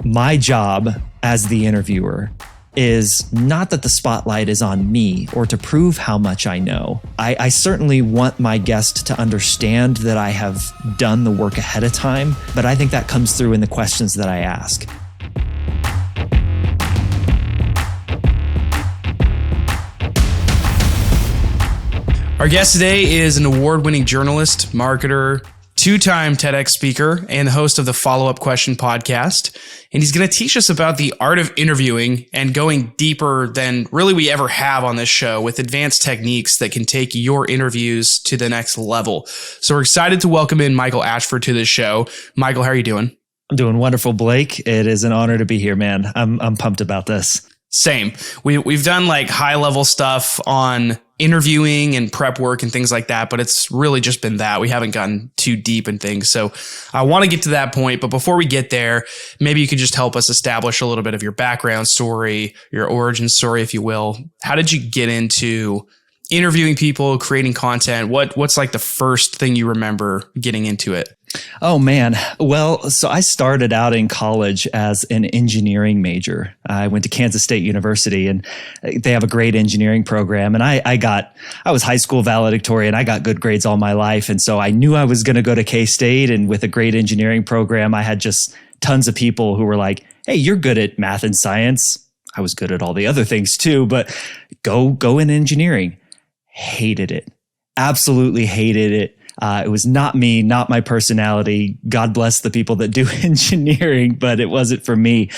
My job as the interviewer is not that the spotlight is on me or to prove how much I know. I certainly want my guest to understand that I have done the work ahead of time, but I think that comes through in the questions that I ask. Our guest today is an award-winning journalist, marketer, two-time TEDx speaker, and the host of the Follow-Up Question podcast. And he's going to teach us about the art of interviewing and going deeper than really we ever have on this show with advanced techniques that can take your interviews to the next level. So we're excited to welcome in Michael Ashford to this show. Michael, how are you doing? I'm doing wonderful, Blake. It is an honor to be here, man. I'm pumped about this. Same. We've done like high-level stuff on interviewing and prep work and things like that, but it's really just been that. We haven't gotten too deep in things. So I want to get to that point. But before we get there, maybe you could just help us establish a little bit of your background story, your origin story, if you will. How did you get into interviewing people, creating content? What's like the first thing you remember getting into it? Oh, man. Well, so I started out in college as an engineering major. I went to Kansas State University and they have a great engineering program. And I was high school valedictorian. I got good grades all my life. And so I knew I was going to go to K-State, and with a great engineering program, I had just tons of people who were like, hey, you're good at math and science. I was good at all the other things too, but go in engineering. Hated it. Absolutely hated it. It was not me, not my personality. God bless the people that do engineering, but it wasn't for me.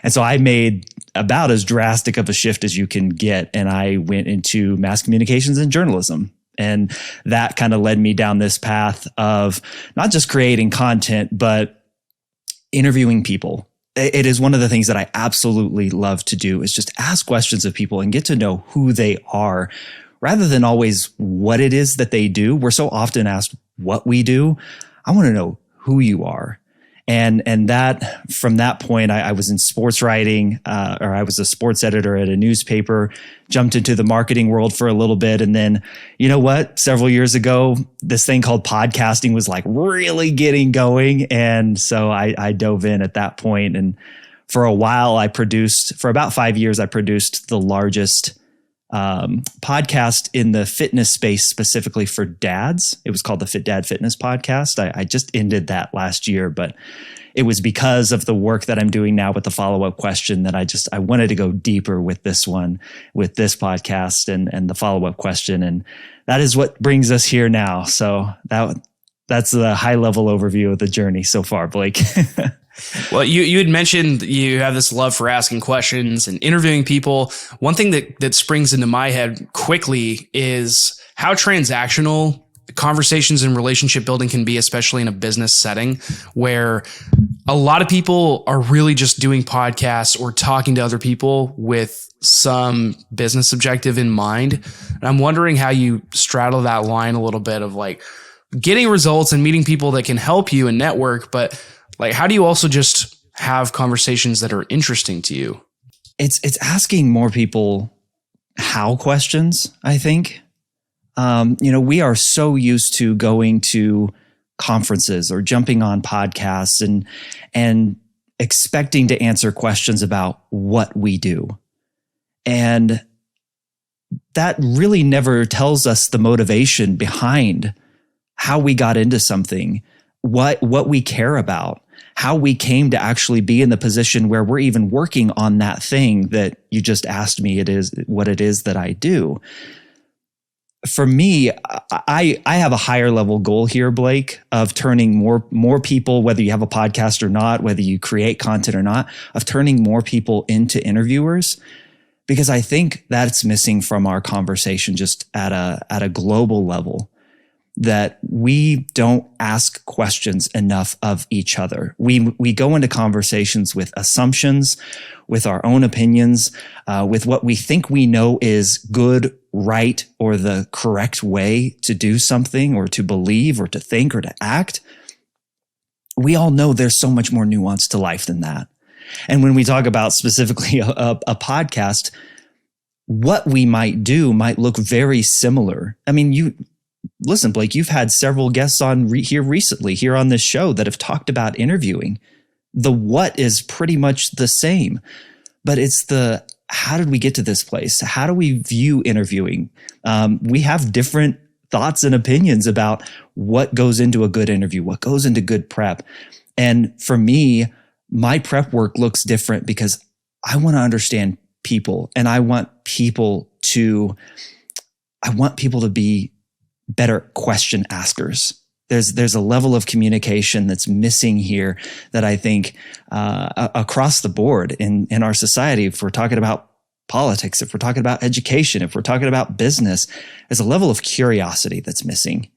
And so I made about as drastic of a shift as you can get. And I went into mass communications and journalism. And that kind of led me down this path of not just creating content, but interviewing people. It is one of the things that I absolutely love to do, is just ask questions of people and get to know who they are, rather than always what it is that they do. We're so often asked what we do. I want to know who you are. And that from that point, I was in sports writing, or I was a sports editor at a newspaper, jumped into the marketing world for a little bit. And then, you know what? Several years ago, this thing called podcasting was like really getting going. And so I dove in at that point. And for a while, for about 5 years, I produced the largest podcast in the fitness space, specifically for dads. It was called the Fit Dad Fitness Podcast. I just ended that last year, but it was because of the work that I'm doing now with the Follow-Up Question that I wanted to go deeper with this one, with this podcast and the Follow-Up Question. And that is what brings us here now. So that's the high level overview of the journey so far, Blake. Well, you had mentioned you have this love for asking questions and interviewing people. One thing that springs into my head quickly is how transactional conversations and relationship building can be, especially in a business setting where a lot of people are really just doing podcasts or talking to other people with some business objective in mind. And I'm wondering how you straddle that line a little bit of like getting results and meeting people that can help you and network, but like, how do you also just have conversations that are interesting to you? It's asking more people how questions, I think. We are so used to going to conferences or jumping on podcasts and expecting to answer questions about what we do. And that really never tells us the motivation behind how we got into something, what we care about, how we came to actually be in the position where we're even working on that thing that you just asked me what it is that I do. For me, I have a higher level goal here, Blake, of turning more people, whether you have a podcast or not, whether you create content or not, of turning more people into interviewers, because I think that's missing from our conversation just at a global level. That we don't ask questions enough of each other. We go into conversations with assumptions, with our own opinions, with what we think we know is good, right, or the correct way to do something or to believe or to think or to act. We all know there's so much more nuance to life than that. And when we talk about specifically a podcast, what we might do might look very similar. I mean, listen, Blake, you've had several guests on here recently here on this show that have talked about interviewing. The what is pretty much the same, but it's the how did we get to this place? How do we view interviewing? We have different thoughts and opinions about what goes into a good interview, what goes into good prep. And for me, my prep work looks different because I want to understand people, and I want people to be better question askers. There's a level of communication that's missing here that I think across the board in our society, if we're talking about politics, if we're talking about education, if we're talking about business, there's a level of curiosity that's missing.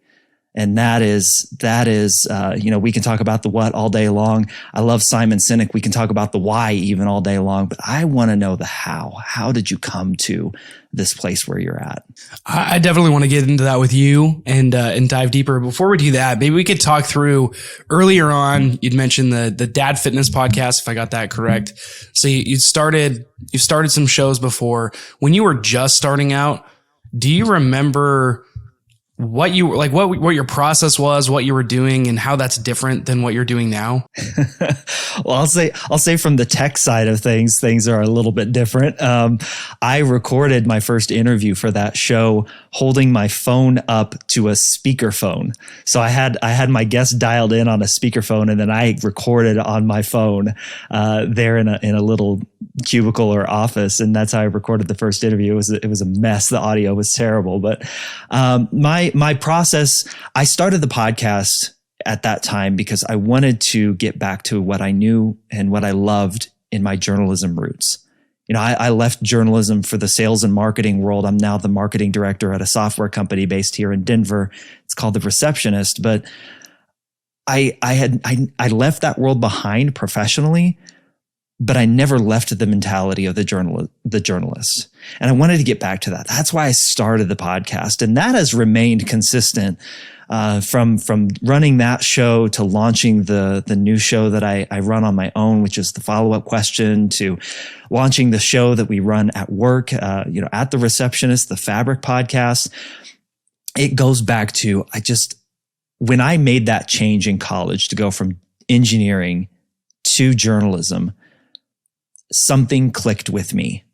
And that is, we can talk about the what all day long. I love Simon Sinek. We can talk about the why even all day long, but I want to know the how. How did you come to this place where you're at? I definitely want to get into that with you and dive deeper. Before we do that, maybe we could talk through earlier on. You'd mentioned the Dad Fitness podcast, if I got that correct. So you've started some shows before. When you were just starting out, do you remember what you like, what your process was, what you were doing, and how that's different than what you're doing now? Well, I'll say from the tech side of things are a little bit different. I recorded my first interview for that show holding my phone up to a speakerphone. So I had my guest dialed in on a speakerphone, and then I recorded on my phone there in a little cubicle or office, and that's how I recorded the first interview. It was a mess. The audio was terrible, but my process, I started the podcast at that time because I wanted to get back to what I knew and what I loved in my journalism roots. You know, I left journalism for the sales and marketing world. I'm now the marketing director at a software company based here in Denver. It's called The Receptionist, but I left that world behind professionally, but I never left the mentality of the journalist. And I wanted to get back to that. That's why I started the podcast. And that has remained consistent from running that show to launching the new show that I run on my own, which is the follow-up question, to launching the show that we run at work, at The Receptionist, the Fabric podcast. It goes back to, when I made that change in college to go from engineering to journalism, something clicked with me.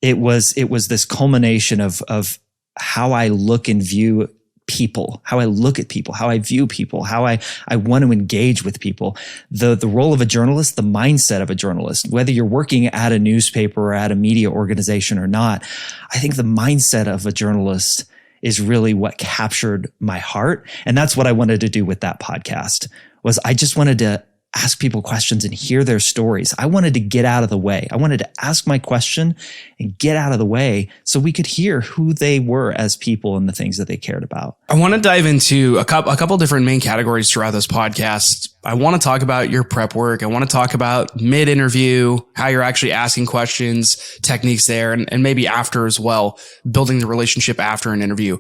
It was this culmination of how I look and view people, how I look at people, how I view people, how I want to engage with people. The role of a journalist, the mindset of a journalist, whether you're working at a newspaper or at a media organization or not, I think the mindset of a journalist is really what captured my heart. And that's what I wanted to do with that podcast. Was I just wanted to ask people questions and hear their stories. I wanted to get out of the way. I wanted to ask my question and get out of the way so we could hear who they were as people and the things that they cared about. I want to dive into a couple different main categories throughout this podcast. I want to talk about your prep work. I want to talk about mid-interview, how you're actually asking questions, techniques there, and maybe after as well, building the relationship after an interview.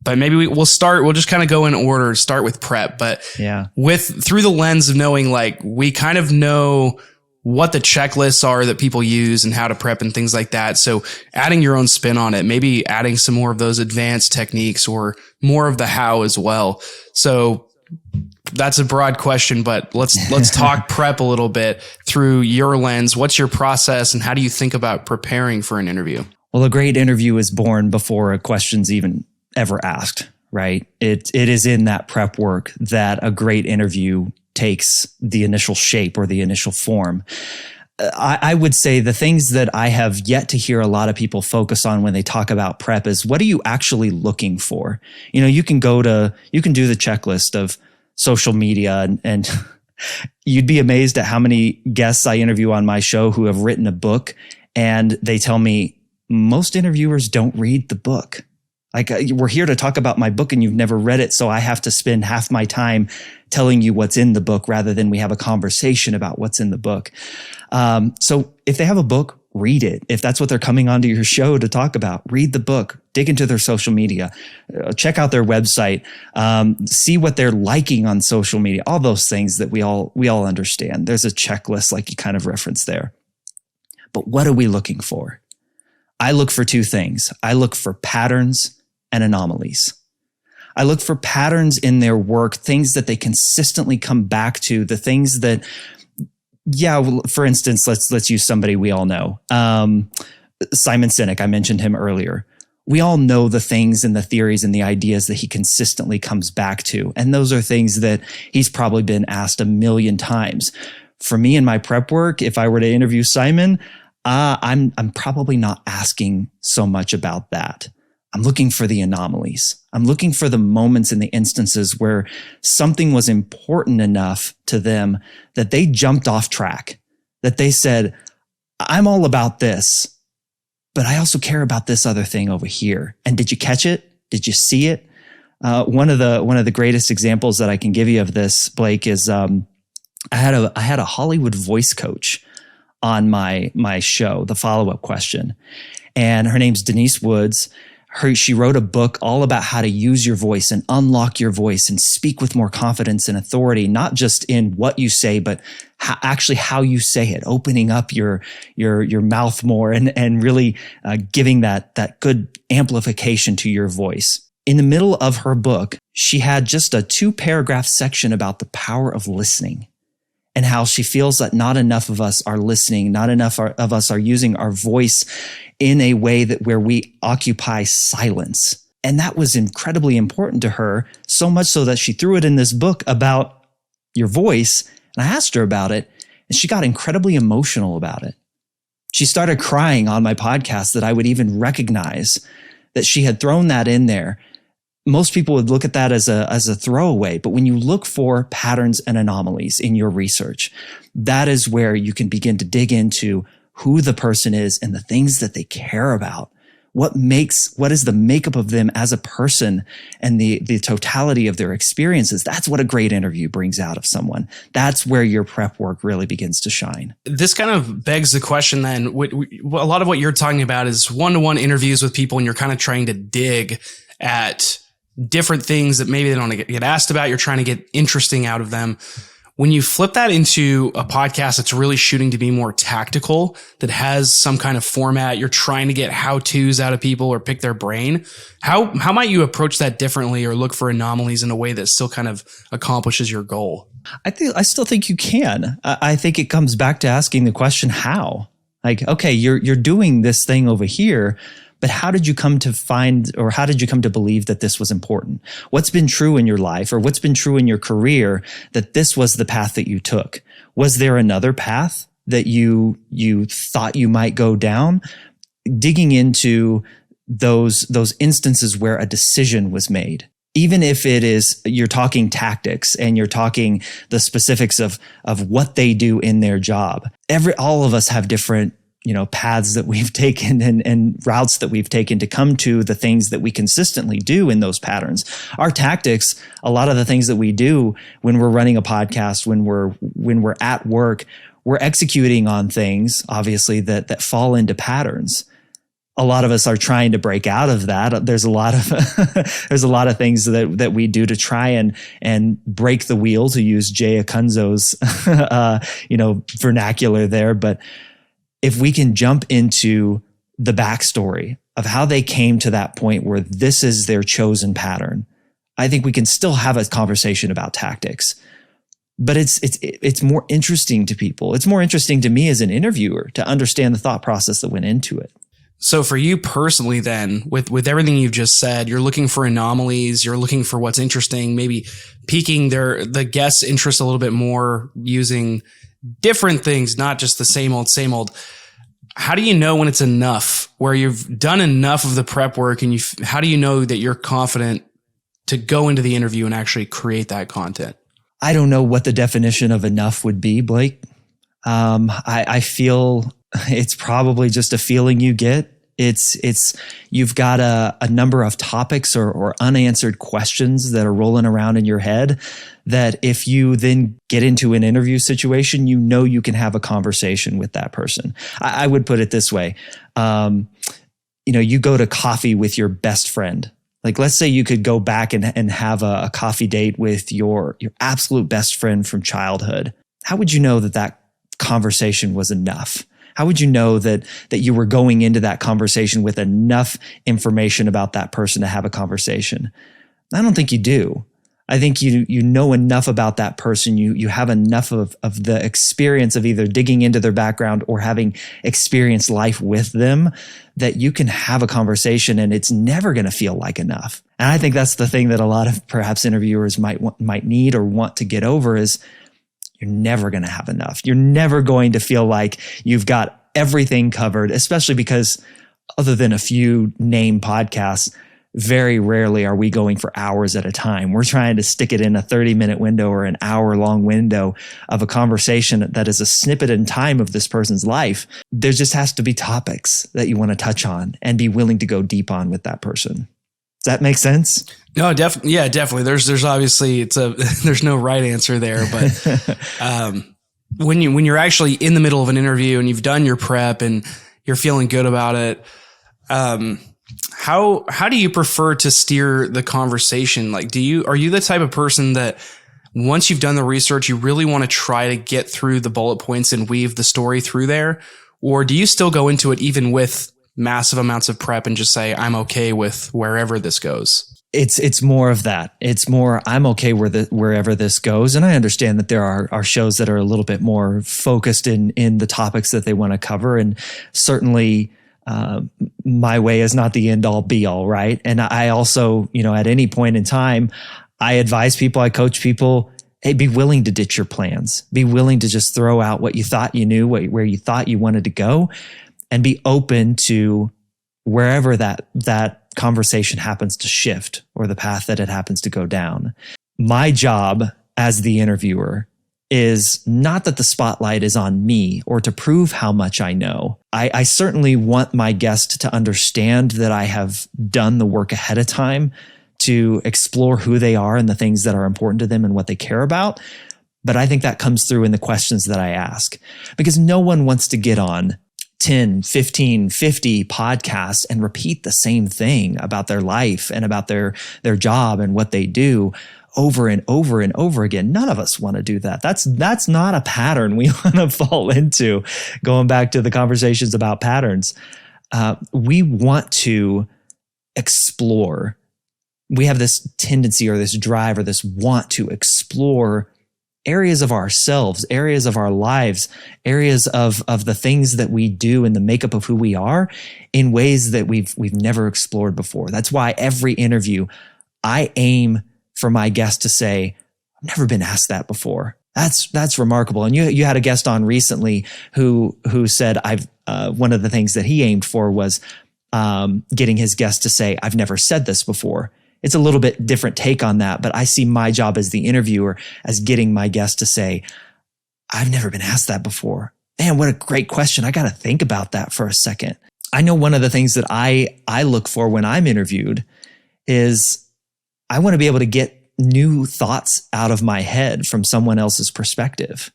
But maybe we'll just kind of go in order, start with prep. But yeah, through the lens of knowing, like, we kind of know what the checklists are that people use and how to prep and things like that. So adding your own spin on it, maybe adding some more of those advanced techniques or more of the how as well. So that's a broad question, but let's talk prep a little bit through your lens. What's your process and how do you think about preparing for an interview? Well, a great interview is born before a question's even ever asked, right? It is in that prep work that a great interview takes the initial shape or the initial form. I would say the things that I have yet to hear a lot of people focus on when they talk about prep is, what are you actually looking for? You know, you can do the checklist of social media and you'd be amazed at how many guests I interview on my show who have written a book, and they tell me most interviewers don't read the book. Like, we're here to talk about my book and you've never read it, so I have to spend half my time telling you what's in the book rather than we have a conversation about what's in the book. So if they have a book, read it. If that's what they're coming onto your show to talk about, read the book, dig into their social media, check out their website, see what they're liking on social media, all those things that we all understand. There's a checklist like you kind of referenced there. But what are we looking for? I look for two things. I look for patterns and anomalies. I look for patterns in their work, things that they consistently come back to, the things that Yeah. Well, for instance, let's use somebody we all know. Simon Sinek. I mentioned him earlier. We all know the things and the theories and the ideas that he consistently comes back to. And those are things that he's probably been asked a million times. For me in my prep work, if I were to interview Simon, I'm probably not asking so much about that. I'm looking for the anomalies. I'm looking for the moments and the instances where something was important enough to them that they jumped off track, that they said, I'm all about this, but I also care about this other thing over here. And did you catch it? Did you see it? One of the greatest examples that I can give you of this, Blake, is I had a Hollywood voice coach on my show, The Follow-Up Question, and her name's Denise Woods. She wrote a book all about how to use your voice and unlock your voice and speak with more confidence and authority, not just in what you say, but how you say it, opening up your mouth more and really giving that good amplification to your voice. In the middle of her book, she had just a 2-paragraph section about the power of listening and how she feels that not enough of us are listening, not enough of us are using our voice in a way that where we occupy silence. And that was incredibly important to her, so much so that she threw it in this book about your voice. And I asked her about it, and she got incredibly emotional about it. She started crying on my podcast that I would even recognize that she had thrown that in there. Most people would look at that as a throwaway, but when you look for patterns and anomalies in your research, that is where you can begin to dig into who the person is and the things that they care about. What is the makeup of them as a person and the totality of their experiences. That's what a great interview brings out of someone. That's where your prep work really begins to shine. This kind of begs the question then, a lot of what you're talking about is one-to-one interviews with people and you're kind of trying to dig at different things that maybe they don't get asked about. You're trying to get interesting out of them. When you flip that into a podcast that's really shooting to be more tactical, that has some kind of format, you're trying to get how-tos out of people or pick their brain. How might you approach that differently or look for anomalies in a way that still kind of accomplishes your goal? I still think you can. I think it comes back to asking the question, how? Like, okay, you're doing this thing over here, but how did you come to find, or how did you come to believe that this was important? What's been true in your life, or what's been true in your career that this was the path that you took? Was there another path that you thought you might go down? Digging into those instances where a decision was made. Even if it is, you're talking tactics and you're talking the specifics of what they do in their job. All of us have different paths that we've taken and routes that we've taken to come to the things that we consistently do in those patterns. Our tactics, a lot of the things that we do when we're running a podcast, when we're at work, we're executing on things, obviously, that fall into patterns. A lot of us are trying to break out of that. There's a lot of things that we do to try and break the wheel, to use Jay Akunzo's vernacular there. But if we can jump into the backstory of how they came to that point where this is their chosen pattern, I think we can still have a conversation about tactics. But it's more interesting to people. It's more interesting to me as an interviewer to understand the thought process that went into it. So for you personally then, with everything you've just said, you're looking for anomalies, you're looking for what's interesting, maybe piquing the guest's interest a little bit more, using different things, not just the same old. How do you know when it's enough, where you've done enough of the prep work, and how do you know that you're confident to go into the interview and actually create that content? I don't know what the definition of enough would be, Blake. I feel it's probably just a feeling you get. You've got a number of topics or unanswered questions that are rolling around in your head that if you then get into an interview situation, you can have a conversation with that person. I would put it this way. You go to coffee with your best friend. Like, let's say you could go back and have a coffee date with your absolute best friend from childhood. How would you know that conversation was enough? How would you know that you were going into that conversation with enough information about that person to have a conversation? I don't think you do. I think you know enough about that person. You have enough of the experience of either digging into their background or having experienced life with them that you can have a conversation and it's never going to feel like enough. And I think that's the thing that a lot of perhaps interviewers might need or want to get over is you're never going to have enough. You're never going to feel like you've got everything covered, especially because other than a few name podcasts, very rarely are we going for hours at a time. We're trying to stick it in a 30-minute window or an hour-long window of a conversation that is a snippet in time of this person's life. There just has to be topics that you want to touch on and be willing to go deep on with that person. Does that make sense? No, definitely. Yeah, definitely. There's obviously there's no right answer there, but when you're actually in the middle of an interview and you've done your prep and you're feeling good about it, how do you prefer to steer the conversation? Like, are you the type of person that once you've done the research, you really want to try to get through the bullet points and weave the story through there? Or do you still go into it even with massive amounts of prep and just say, I'm okay with wherever this goes? It's more of that. It's more, I'm okay wherever this goes. And I understand that there are shows that are a little bit more focused in the topics that they want to cover. And certainly, my way is not the end all be all, right? And I also, at any point in time, I advise people, I coach people, hey, be willing to ditch your plans. Be willing to just throw out what you thought you knew, where you thought you wanted to go, and be open to wherever that conversation happens to shift or the path that it happens to go down. My job as the interviewer is not that the spotlight is on me or to prove how much I know. I certainly want my guest to understand that I have done the work ahead of time to explore who they are and the things that are important to them and what they care about. But I think that comes through in the questions that I ask, because no one wants to get on 10, 15, 50 podcasts and repeat the same thing about their life and about their job and what they do over and over and over again. None of us want to do that. That's not a pattern we want to fall into. Going back to the conversations about patterns, we want to explore. We have this tendency or this drive or this want to explore areas of ourselves, areas of our lives, areas of the things that we do and the makeup of who we are in ways that we've never explored before. That's why every interview I aim for my guest to say, I've never been asked that before. That's remarkable. And you had a guest on recently who said one of the things that he aimed for was getting his guest to say, I've never said this before. It's a little bit different take on that, but I see my job as the interviewer as getting my guest to say, I've never been asked that before. Man, what a great question. I got to think about that for a second. I know one of the things that I look for when I'm interviewed is I want to be able to get new thoughts out of my head from someone else's perspective.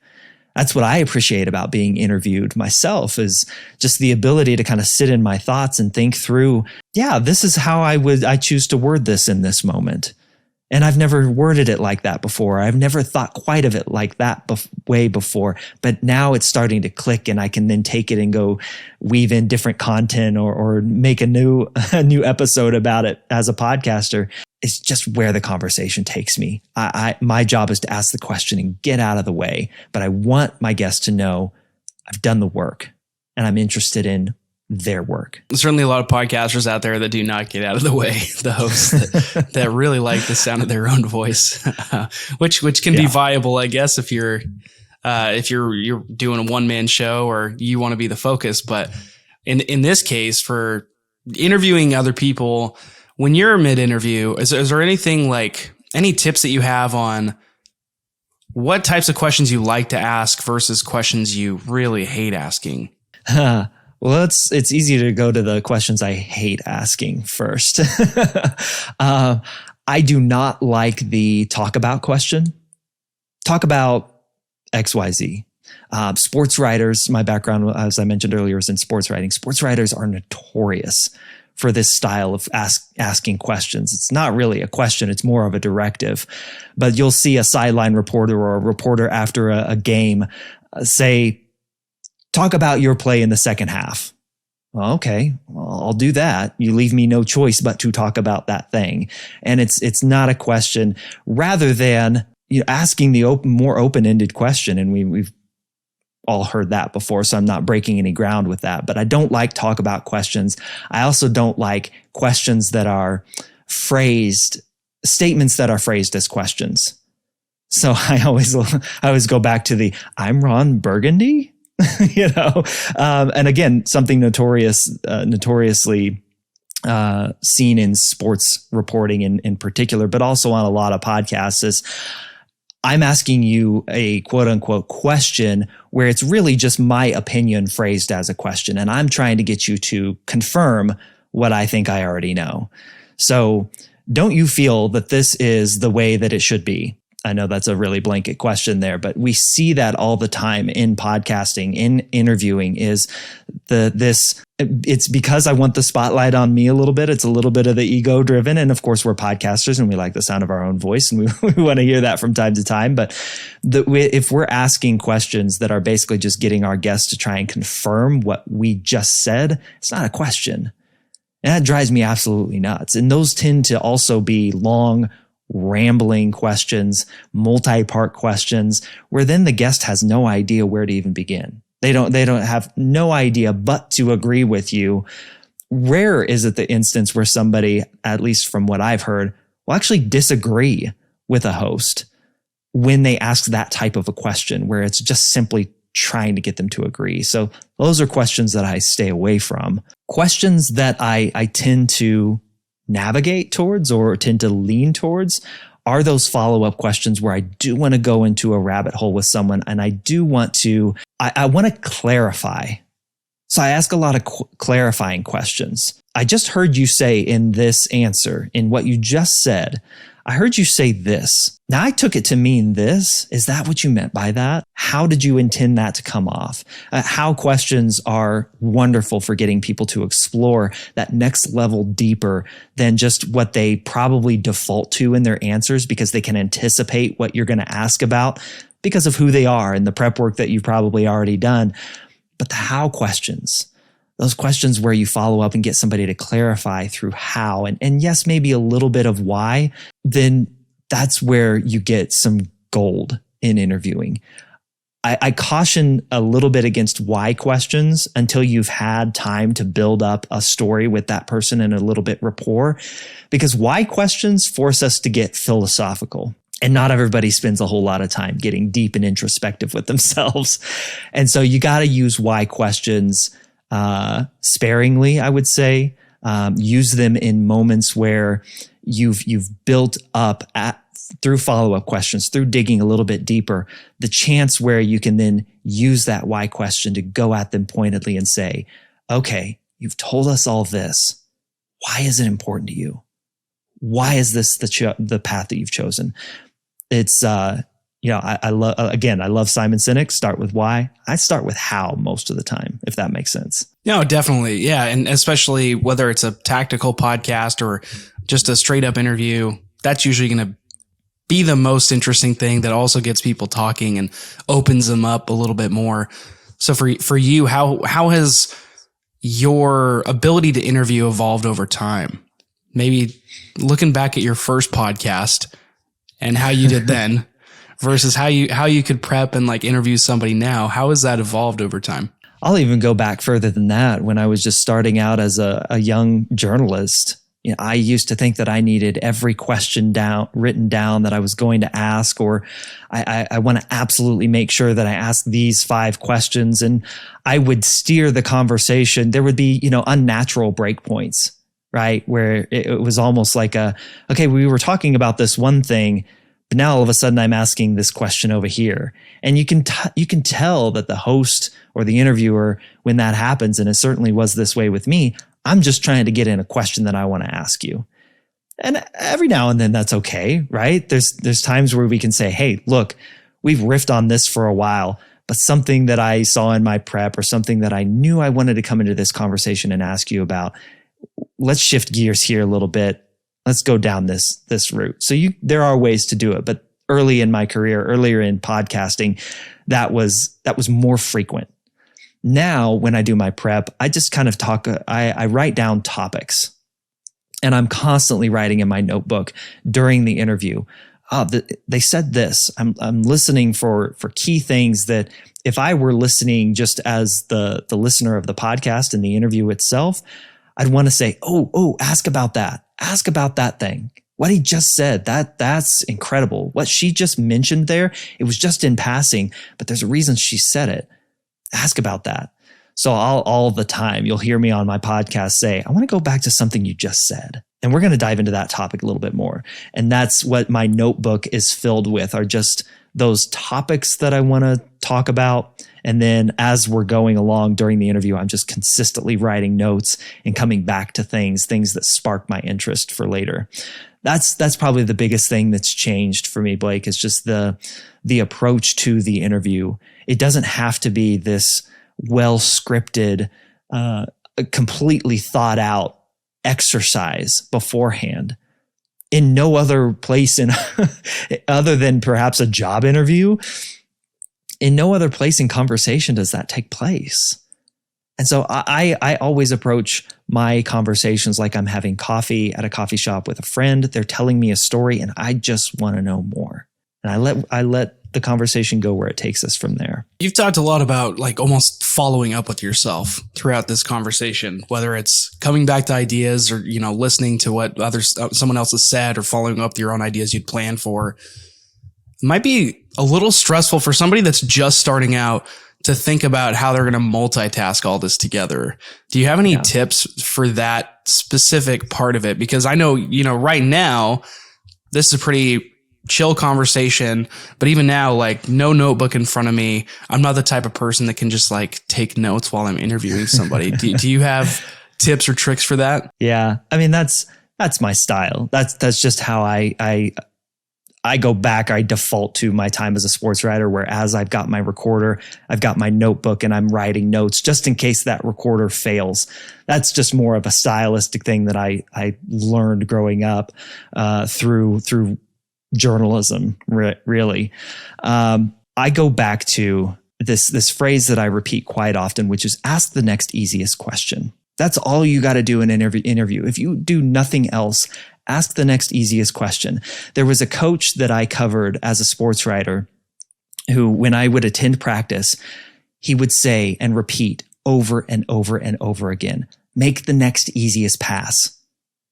That's what I appreciate about being interviewed myself, is just the ability to kind of sit in my thoughts and think through, yeah, this is how I choose to word this in this moment. And I've never worded it like that before. I've never thought quite of it like that way before, but now it's starting to click and I can then take it and go weave in different content or make a new episode about it as a podcaster. It's just where the conversation takes me. My job is to ask the question and get out of the way, but I want my guests to know I've done the work and I'm interested in their work. There's certainly a lot of podcasters out there that do not get out of the way. The hosts that really like the sound of their own voice, which can be viable, I guess, if you're doing a one-man show or you want to be the focus. But in this case, for interviewing other people, when you're mid-interview, is there anything like any tips that you have on what types of questions you like to ask versus questions you really hate asking? Well, it's easy to go to the questions I hate asking first. I do not like the talk about question. Talk about XYZ. Sports writers, my background, as I mentioned earlier, is in sports writing. Sports writers are notorious for this style of asking questions. It's not really a question. It's more of a directive. But you'll see a sideline reporter or a reporter after a game say, talk about your play in the second half. Well, okay, well, I'll do that. You leave me no choice but to talk about that thing. And it's not a question, rather than asking the more open-ended question. And we've all heard that before, so I'm not breaking any ground with that. But I don't like talk about questions. I also don't like questions that are statements that are phrased as questions. So I always go back to the "I'm Ron Burgundy," and again, something notoriously seen in sports reporting in particular, but also on a lot of podcasts is I'm asking you a quote unquote question where it's really just my opinion phrased as a question. And I'm trying to get you to confirm what I think I already know. So don't you feel that this is the way that it should be? I know that's a really blanket question there, but we see that all the time in podcasting, in interviewing, is it's because I want the spotlight on me a little bit. It's a little bit of the ego driven. And of course, we're podcasters and we like the sound of our own voice, and we want to hear that from time to time. But if we're asking questions that are basically just getting our guests to try and confirm what we just said, it's not a question. And that drives me absolutely nuts. And those tend to also be long, rambling questions, multi-part questions, where then the guest has no idea where to even begin. They don't have no idea but to agree with you. Rare is it the instance where somebody, at least from what I've heard, will actually disagree with a host when they ask that type of a question, where it's just simply trying to get them to agree. So those are questions that I stay away from. Questions that I tend to navigate towards or tend to lean towards are those follow-up questions where I do want to go into a rabbit hole with someone, and I do want to, I want to clarify. So I ask a lot of clarifying questions. I just heard you say in this answer, in what you just said, I heard you say this. Now I took it to mean this. Is that what you meant by that? How did you intend that to come off? How questions are wonderful for getting people to explore that next level deeper than just what they probably default to in their answers, because they can anticipate what you're going to ask about because of who they are and the prep work that you've probably already done. But the how questions, those questions where you follow up and get somebody to clarify through how, and yes, maybe a little bit of why, then that's where you get some gold in interviewing. I caution a little bit against why questions until you've had time to build up a story with that person and a little bit rapport, because why questions force us to get philosophical. And not everybody spends a whole lot of time getting deep and introspective with themselves. And so you got to use why questions sparingly, I would say. Use them in moments where you've built up through follow-up questions, through digging a little bit deeper, the chance where you can then use that why question to go at them pointedly and say, okay, you've told us all this. Why is it important to you? Why is this the path that you've chosen? It's, I love Simon Sinek. Start with why. I start with how most of the time, if that makes sense. No, definitely. Yeah. And especially whether it's a tactical podcast or just a straight up interview, that's usually going to be the most interesting thing that also gets people talking and opens them up a little bit more. So for you, how has your ability to interview evolved over time? Maybe looking back at your first podcast and how you did then versus how you could prep and like interview somebody now. How has that evolved over time? I'll even go back further than that. When I was just starting out as a young journalist, I used to think that I needed every question written down that I was going to ask, or I want to absolutely make sure that I ask these 5 questions, and I would steer the conversation. There would be, unnatural breakpoints, right? Where it was almost like okay, we were talking about this one thing, but now all of a sudden I'm asking this question over here. And you can tell that the host or the interviewer, when that happens, and it certainly was this way with me, I'm just trying to get in a question that I want to ask you. And every now and then that's okay, right? There's times where we can say, hey, look, we've riffed on this for a while, but something that I saw in my prep or something that I knew I wanted to come into this conversation and ask you about, let's shift gears here a little bit. Let's go down this route. So there are ways to do it, but earlier in podcasting, that was more frequent. Now, when I do my prep, I just kind of I write down topics, and I'm constantly writing in my notebook during the interview. They said this. I'm listening for key things that if I were listening just as the listener of the podcast and the interview itself, I'd want to say, oh, ask about that. Ask about that thing. What he just said, that's incredible. What she just mentioned there, it was just in passing, but there's a reason she said it. Ask about that. So all the time, you'll hear me on my podcast say, I want to go back to something you just said. And we're going to dive into that topic a little bit more. And that's what my notebook is filled with, are just those topics that I want to talk about. And then as we're going along during the interview, I'm just consistently writing notes and coming back to things that spark my interest for later. That's probably the biggest thing that's changed for me, Blake, is just the approach to the interview. It doesn't have to be this well-scripted, completely thought out exercise beforehand. In no other place other than perhaps a job interview, in no other place in conversation does that take place. And so I always approach my conversations like I'm having coffee at a coffee shop with a friend. They're telling me a story and I just want to know more. And I let the conversation go where it takes us from there. You've talked a lot about like almost following up with yourself throughout this conversation, whether it's coming back to ideas or, listening to what someone else has said or following up to your own ideas you'd planned for. It might be a little stressful for somebody that's just starting out to think about how they're going to multitask all this together. Do you have any tips for that specific part of it? Because I know, right now, this is a pretty chill conversation, but even now, like no notebook in front of me, I'm not the type of person that can just like take notes while I'm interviewing somebody. do you have tips or tricks for that? Yeah. I mean, that's my style. That's just how I go back. I default to my time as a sports writer, whereas I've got my recorder, I've got my notebook, and I'm writing notes just in case that recorder fails. That's just more of a stylistic thing that I learned growing up through journalism, really. I go back to this phrase that I repeat quite often, which is ask the next easiest question. That's all you got to do in an interview. If you do nothing else, ask the next easiest question. There was a coach that I covered as a sports writer who, when I would attend practice, he would say and repeat over and over and over again, make the next easiest pass.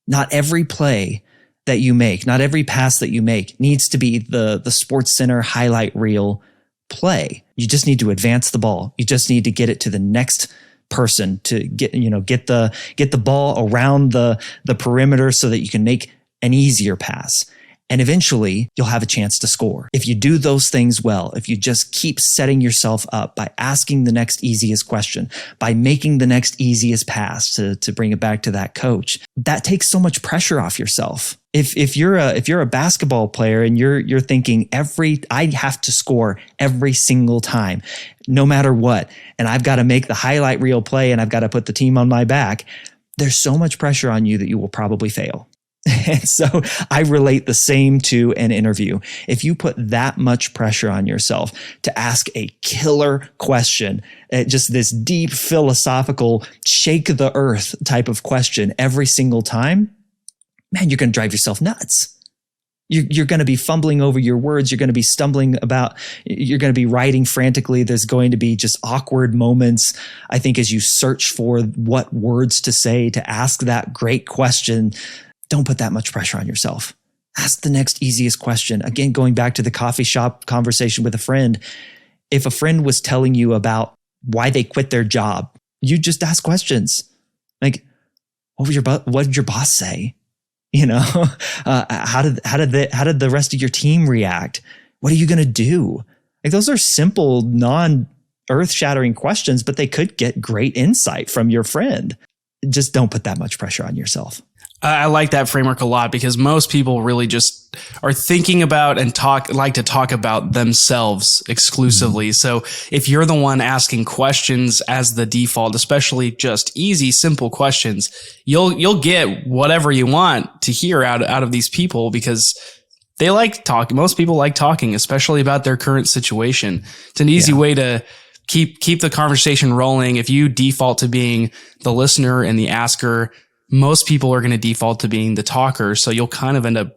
Not every play that you make, not every pass that you make needs to be the Sports Center highlight reel play. You just need to advance the ball. You just need to get it to the next person to get the ball around the perimeter so that you can make an easier pass. And eventually you'll have a chance to score. If you do those things well, if you just keep setting yourself up by asking the next easiest question, by making the next easiest pass, to bring it back to that coach, that takes so much pressure off yourself. If you're a basketball player and you're thinking I have to score every single time, no matter what, and I've got to make the highlight reel play and I've got to put the team on my back, there's so much pressure on you that you will probably fail. And so I relate the same to an interview. If you put that much pressure on yourself to ask a killer question, just this deep philosophical shake the earth type of question every single time, man, you're going to drive yourself nuts. You're going to be fumbling over your words. You're going to be stumbling about, you're going to be writing frantically. There's going to be just awkward moments, I think, as you search for what words to say to ask that great question. Don't put that much pressure on yourself. Ask the next easiest question. Again, going back to the coffee shop conversation with a friend, if a friend was telling you about why they quit their job, you just ask questions. Like, what did your boss say? How did the rest of your team react? What are you going to do? Like, those are simple, non-earth-shattering questions, but they could get great insight from your friend. Just don't put that much pressure on yourself. I like that framework a lot because most people really just are thinking about and like to talk about themselves exclusively. So if you're the one asking questions as the default, especially just easy, simple questions, you'll get whatever you want to hear out of these people because they like talking. Most people like talking, especially about their current situation. It's an easy way to keep the conversation rolling. If you default to being the listener and the asker, most people are going to default to being the talker. So you'll kind of end up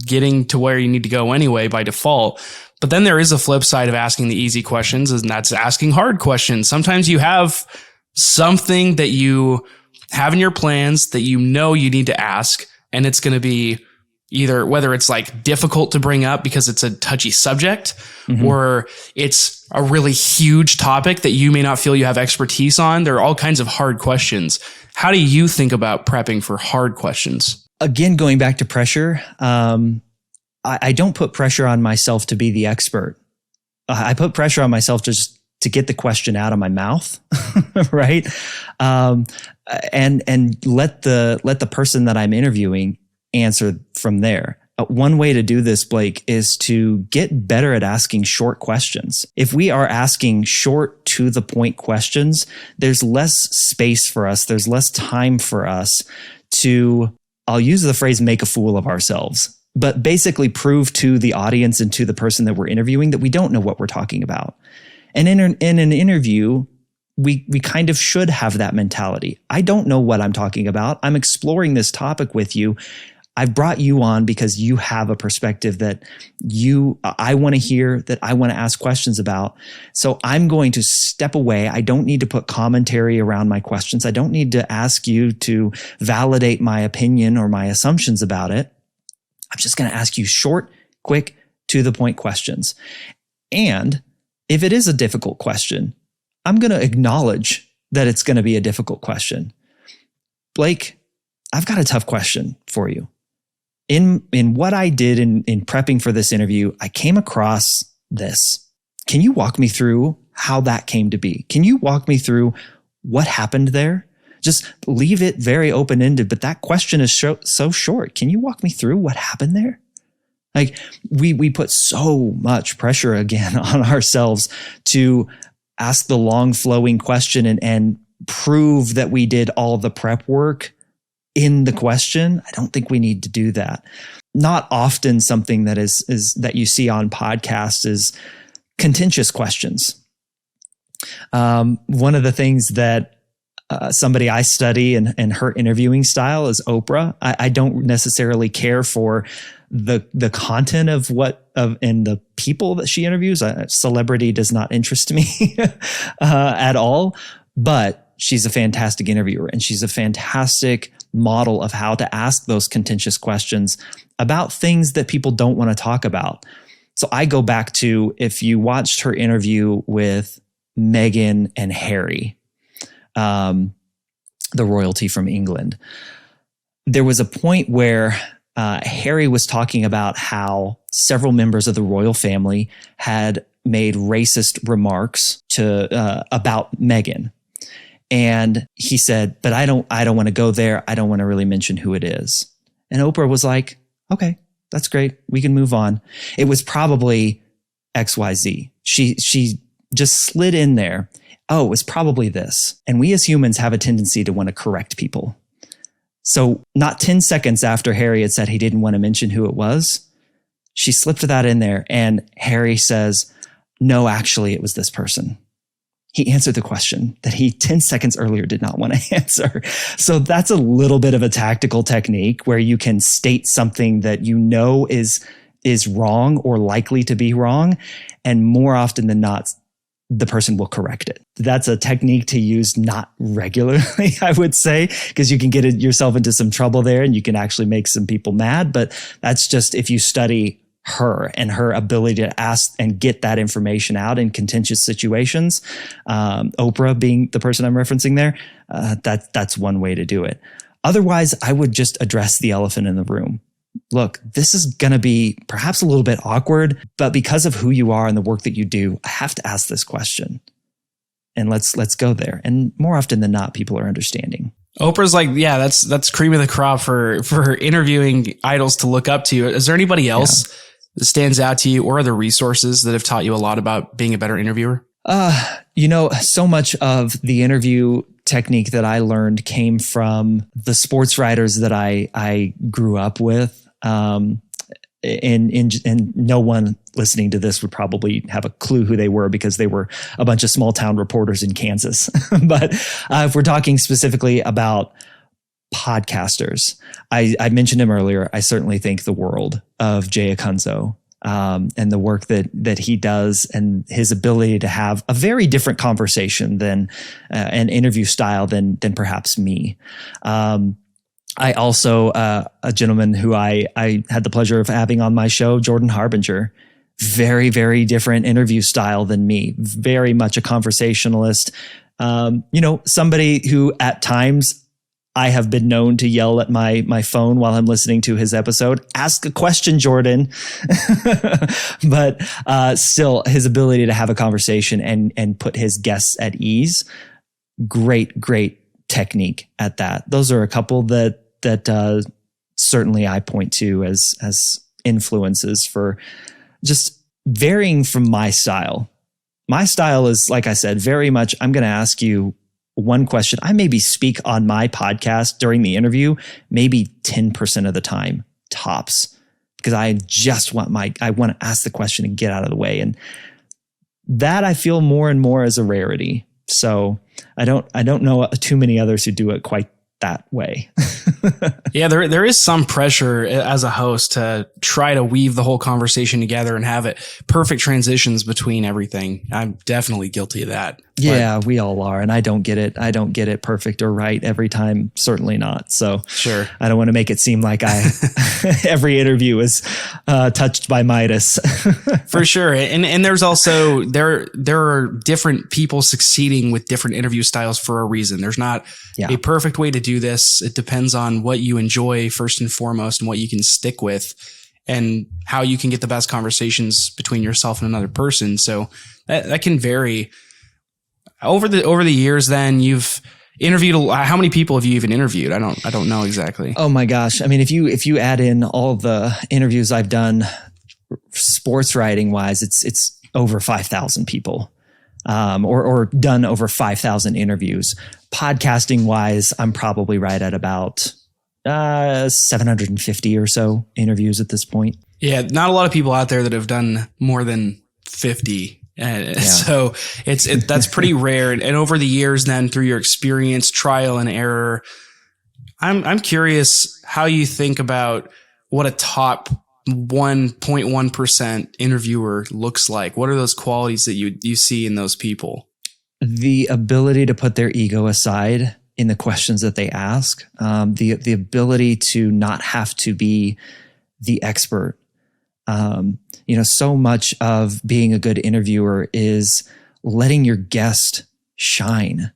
getting to where you need to go anyway by default. But then there is a flip side of asking the easy questions, and that's asking hard questions. Sometimes you have something that you have in your plans that you know you need to ask, and it's going to be either whether it's like difficult to bring up because it's a touchy subject, or it's a really huge topic that you may not feel you have expertise on. There are all kinds of hard questions. How do you think about prepping for hard questions? Again, going back to pressure, I don't put pressure on myself to be the expert. I put pressure on myself just to get the question out of my mouth, right? And let the person that I'm interviewing answer from there. One way to do this, Blake, is to get better at asking short questions. If we are asking short, to the point questions, there's less space for us. There's less time for us to, I'll use the phrase, make a fool of ourselves, but basically prove to the audience and to the person that we're interviewing that we don't know what we're talking about. And in an interview, we kind of should have that mentality. I don't know what I'm talking about. I'm exploring this topic with you. I've brought you on because you have a perspective that I want to hear, that I want to ask questions about. So I'm going to step away. I don't need to put commentary around my questions. I don't need to ask you to validate my opinion or my assumptions about it. I'm just going to ask you short, quick, to the point questions. And if it is a difficult question, I'm going to acknowledge that it's going to be a difficult question. Blake, I've got a tough question for you. In what I did in prepping for this interview, I came across this. Can you walk me through how that came to be? Can you walk me through what happened there? Just leave it very open-ended, but that question is so short. Can you walk me through what happened there? Like we put so much pressure again on ourselves to ask the long flowing question and prove that we did all the prep work in the question. I don't think we need to do that. Not often something that is that you see on podcasts is contentious questions. One of the things that somebody I study and her interviewing style is Oprah. I don't necessarily care for the content of and the people that she interviews. Celebrity does not interest me at all, but she's a fantastic interviewer and she's a fantastic model of how to ask those contentious questions about things that people don't want to talk about. So I go back to, if you watched her interview with Meghan and Harry, the royalty from England, there was a point where Harry was talking about how several members of the royal family had made racist remarks about Meghan. And he said, but I don't want to go there. I don't want to really mention who it is. And Oprah was like, okay, that's great. We can move on. It was probably XYZ. She just slid in there. Oh, it was probably this. And we as humans have a tendency to want to correct people. So not 10 seconds after Harry had said he didn't want to mention who it was, she slipped that in there. And Harry says, no, actually, it was this person. He answered the question that he 10 seconds earlier did not want to answer. So that's a little bit of a tactical technique where you can state something that you know is wrong or likely to be wrong. And more often than not, the person will correct it. That's a technique to use not regularly, I would say, because you can get yourself into some trouble there and you can actually make some people mad. But that's just if you study her and her ability to ask and get that information out in contentious situations. Oprah being the person I'm referencing there, that's one way to do it. Otherwise, I would just address the elephant in the room. Look, this is going to be perhaps a little bit awkward, but because of who you are and the work that you do, I have to ask this question. And let's go there. And more often than not, people are understanding. Oprah's like, yeah, that's cream of the crop for interviewing idols to look up to. Is there anybody else that stands out to you, or other resources that have taught you a lot about being a better interviewer? So much of the interview technique that I learned came from the sports writers that I grew up with. and no one listening to this would probably have a clue who they were because they were a bunch of small town reporters in Kansas. But if we're talking specifically about podcasters, I mentioned him earlier. I certainly think the world of Jay Acunzo, and the work that he does and his ability to have a very different conversation than an interview style than perhaps me. I also, a gentleman who I had the pleasure of having on my show, Jordan Harbinger, very, very different interview style than me, very much a conversationalist. Somebody who at times I have been known to yell at my phone while I'm listening to his episode. Ask a question, Jordan. But still, his ability to have a conversation and put his guests at ease, great technique at that. Those are a couple that certainly I point to as influences for just varying from my style. My style is, like I said, very much, I'm going to ask you one question. I maybe speak on my podcast during the interview, maybe 10% of the time, tops, because I just want I want to ask the question and get out of the way. And that I feel more and more as a rarity. So I don't know too many others who do it quite that way. Yeah, there is some pressure as a host to try to weave the whole conversation together and have it perfect transitions between everything. I'm definitely guilty of that. Yeah, we all are. And I don't get it perfect or right every time. Certainly not. So sure. I don't want to make it seem like every interview is touched by Midas. For sure. And there's also, there are different people succeeding with different interview styles for a reason. There's not a perfect way to do this. It depends on what you enjoy first and foremost and what you can stick with and how you can get the best conversations between yourself and another person. So that can vary. Over the years, then you've interviewed how many people have you even interviewed? I don't know exactly. Oh my gosh. I mean, if you add in all the interviews I've done sports writing wise, it's over 5,000 people, or done over 5,000 interviews. Podcasting wise, I'm probably right at about 750 or so interviews at this point. Yeah. Not a lot of people out there that have done more than 50. So that's pretty rare. And over the years, then through your experience, trial and error, I'm curious how you think about what a top 1.1% interviewer looks like. What are those qualities that you see in those people? The ability to put their ego aside in the questions that they ask, the ability to not have to be the expert. So much of being a good interviewer is letting your guest shine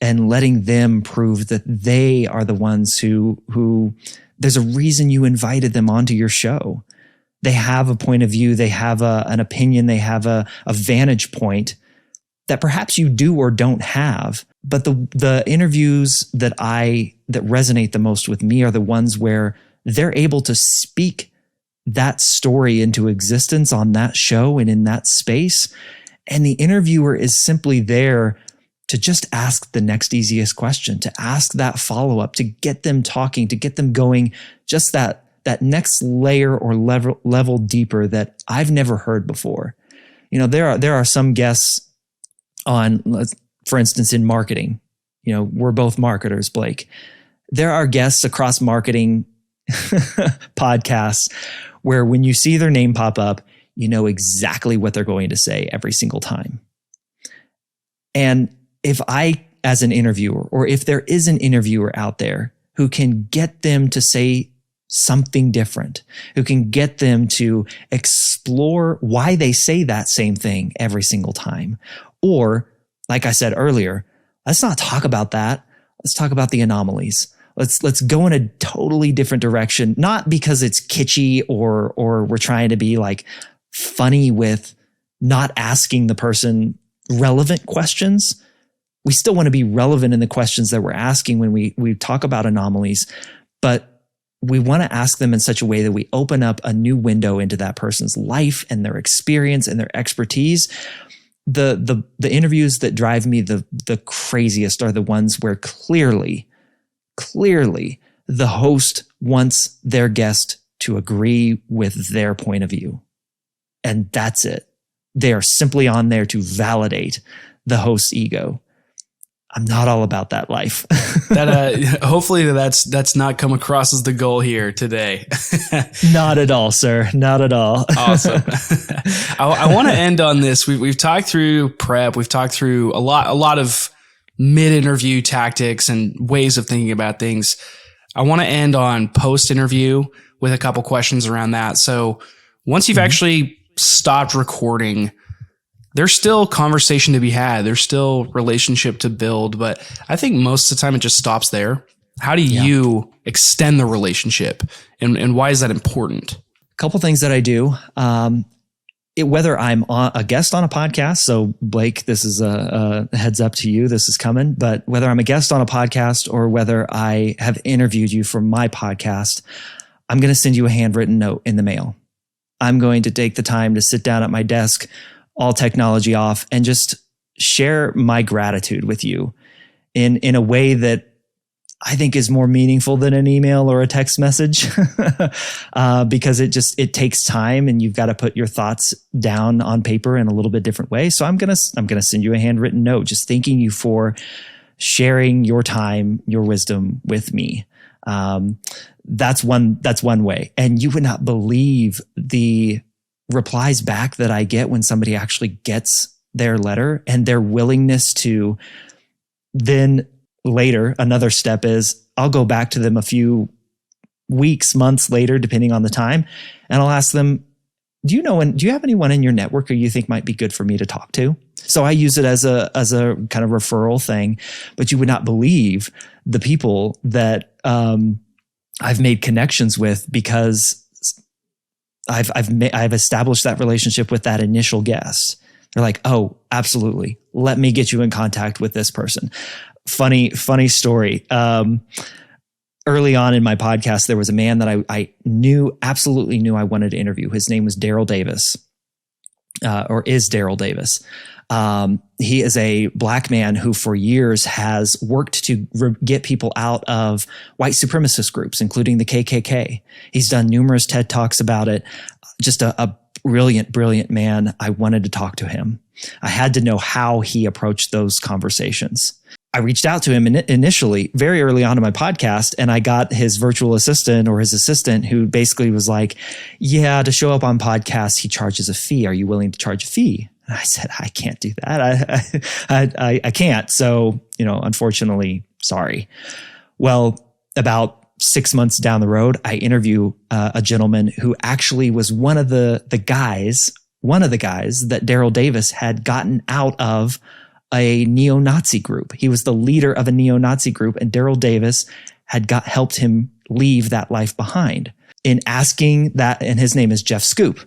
and letting them prove that they are the ones who there's a reason you invited them onto your show. They have a point of view. They have an opinion. They have a vantage point that perhaps you do or don't have. But the interviews that resonate the most with me are the ones where they're able to speak that story into existence on that show and in that space. And the interviewer is simply there to just ask the next easiest question, to ask that follow-up, to get them talking, to get them going, just that next layer or level deeper that I've never heard before. There are some guests on, for instance, in marketing. We're both marketers, Blake. There are guests across marketing podcasts where when you see their name pop up, you know exactly what they're going to say every single time. And if I, as an interviewer, or if there is an interviewer out there who can get them to say something different, who can get them to explore why they say that same thing every single time, or like I said earlier, let's not talk about that. Let's talk about the anomalies. Let's go in a totally different direction, not because it's kitschy or we're trying to be like funny with not asking the person relevant questions. We still want to be relevant in the questions that we're asking when we talk about anomalies, but we want to ask them in such a way that we open up a new window into that person's life and their experience and their expertise. The interviews that drive me the craziest are the ones where clearly the host wants their guest to agree with their point of view. And that's it. They are simply on there to validate the host's ego. I'm not all about that life. Hopefully that's not come across as the goal here today. Not at all, sir. Not at all. Awesome. I want to end on this. We've talked through prep. We've talked through a lot of mid-interview tactics and ways of thinking about things. I want to end on post-interview with a couple questions around that. So once you've actually stopped recording, there's still conversation to be had. There's still relationship to build, but I think most of the time it just stops there. How do you extend the relationship, and why is that important? A couple things that I do. Whether I'm a guest on a podcast, so Blake, this is a heads up to you, this is coming, but whether I'm a guest on a podcast or whether I have interviewed you for my podcast, I'm going to send you a handwritten note in the mail. I'm going to take the time to sit down at my desk, all technology off, and just share my gratitude with you in a way that I think is more meaningful than an email or a text message, because it takes time and you've got to put your thoughts down on paper in a little bit different way. So I'm going to send you a handwritten note, just thanking you for sharing your time, your wisdom with me. That's one way. And you would not believe the replies back that I get when somebody actually gets their letter, and their willingness to then later, another step is I'll go back to them a few weeks, months later, depending on the time. And I'll ask them, do you have anyone in your network who you think might be good for me to talk to? So I use it as a kind of referral thing, but you would not believe the people that, I've made connections with because I've established that relationship with that initial guest. They're like, oh, absolutely. Let me get you in contact with this person. Funny story. Early on in my podcast, there was a man that I absolutely knew I wanted to interview. His name was Daryl Davis, or is Daryl Davis. He is a black man who for years has worked to get people out of white supremacist groups, including the KKK. He's done numerous TED Talks about it. Just a brilliant man. I wanted to talk to him. I had to know how he approached those conversations. I reached out to him initially, very early on in my podcast, and I got his virtual assistant or his assistant who basically was like, yeah, to show up on podcasts, he charges a fee. Are you willing to charge a fee? And I said, I can't do that. I can't. So, unfortunately, sorry. Well, about 6 months down the road, I interview a gentleman who actually was one of the guys that Daryl Davis had gotten out of a neo-Nazi group. He was the leader of a neo-Nazi group, and Daryl Davis had helped him leave that life behind. In asking that, and his name is Jeff Scoop.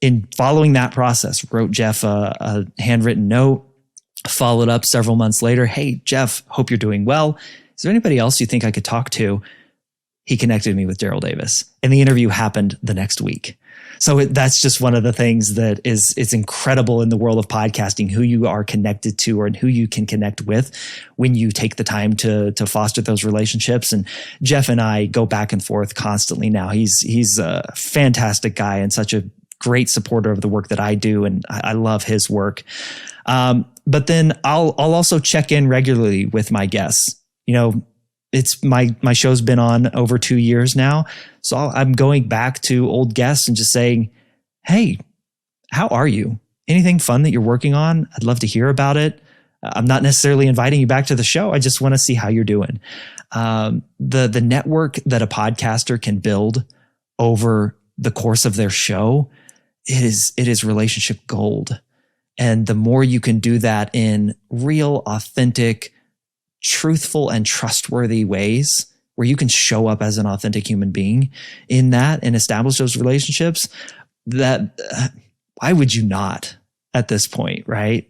In following that process, wrote Jeff a handwritten note, followed up several months later. Hey, Jeff, hope you're doing well. Is there anybody else you think I could talk to? He connected me with Daryl Davis, and the interview happened the next week. So that's just one of the things that is incredible in the world of podcasting, who you are connected to and who you can connect with when you take the time to foster those relationships. And Jeff and I go back and forth constantly now. He's a fantastic guy and such a great supporter of the work that I do. And I love his work. But then I'll also check in regularly with my guests. It's my show's been on over 2 years now. So I'm going back to old guests and just saying, hey, how are you? Anything fun that you're working on? I'd love to hear about it. I'm not necessarily inviting you back to the show. I just want to see how you're doing. The network that a podcaster can build over the course of their show, it is relationship gold. And the more you can do that in real, authentic, truthful and trustworthy ways where you can show up as an authentic human being in that and establish those relationships, that why would you not at this point, right?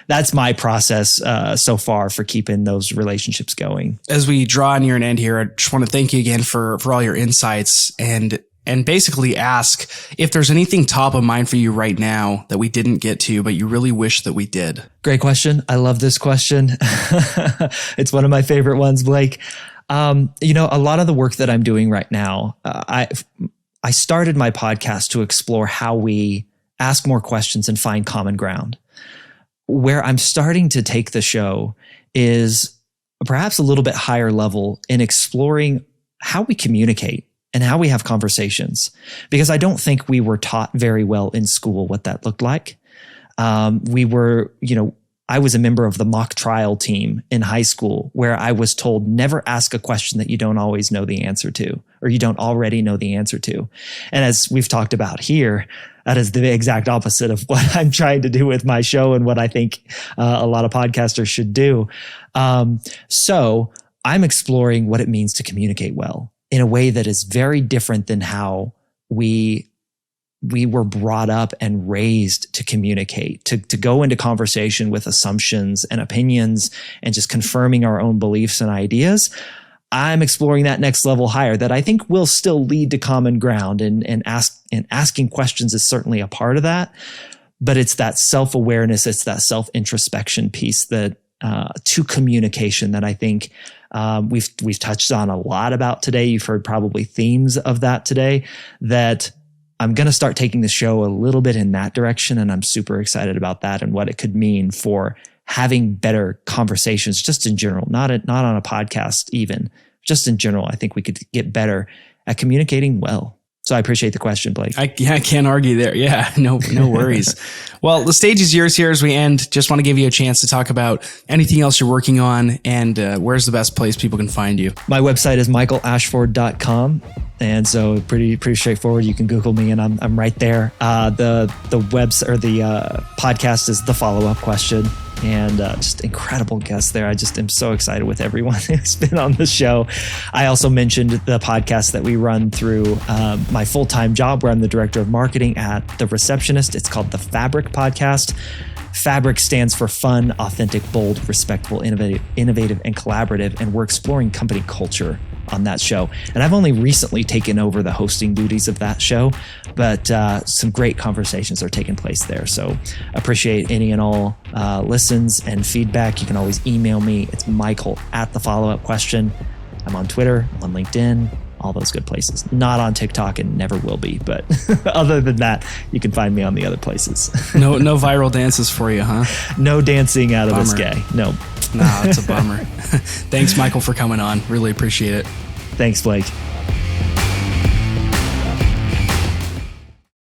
That's my process so far for keeping those relationships going. As we draw near an end here, I just want to thank you again for all your insights and basically ask if there's anything top of mind for you right now that we didn't get to, but you really wish that we did. Great question. I love this question. It's one of my favorite ones, Blake. A lot of the work that I'm doing right now, I started my podcast to explore how we ask more questions and find common ground. Where I'm starting to take the show is perhaps a little bit higher level in exploring how we communicate and how we have conversations, because I don't think we were taught very well in school what that looked like. I was a member of the mock trial team in high school where I was told never ask a question that you don't always know the answer to, or you don't already know the answer to. And as we've talked about here, that is the exact opposite of what I'm trying to do with my show and what I think a lot of podcasters should do. So I'm exploring what it means to communicate well in a way that is very different than how we were brought up and raised to communicate, to go into conversation with assumptions and opinions and just confirming our own beliefs and ideas. I'm exploring that next level higher that I think will still lead to common ground, and asking questions is certainly a part of that. But it's that self-awareness, it's that self-introspection piece that to communication that I think we've touched on a lot about today. You've heard probably themes of that today, that I'm going to start taking the show a little bit in that direction. And I'm super excited about that and what it could mean for having better conversations just in general, not on a podcast, even just in general. I think we could get better at communicating well. So I appreciate the question, Blake. I can't argue there. Yeah, no worries. Well, the stage is yours here as we end. Just want to give you a chance to talk about anything else you're working on, and where's the best place people can find you? My website is michaelashford.com. And so pretty straightforward. You can Google me and I'm right there. The podcast is The Follow-Up Question, and just incredible guests there. I just am so excited with everyone who's been on the show. I also mentioned the podcast that we run through my full-time job, where I'm the director of marketing at The Receptionist. It's called the Fabric Podcast. Fabric stands for fun, authentic, bold, respectful, innovative, and collaborative. And we're exploring company culture on that show. And I've only recently taken over the hosting duties of that show, but some great conversations are taking place there. So appreciate any and all listens and feedback. You can always email me. It's Michael at The Follow-Up Question. I'm on Twitter, I'm on LinkedIn, all those good places. Not on TikTok and never will be, but other than that, you can find me on the other places. No viral dances for you, huh? No dancing out of this gay. No. Nah, it's a bummer. Thanks, Michael, for coming on. Really appreciate it. Thanks, Blake.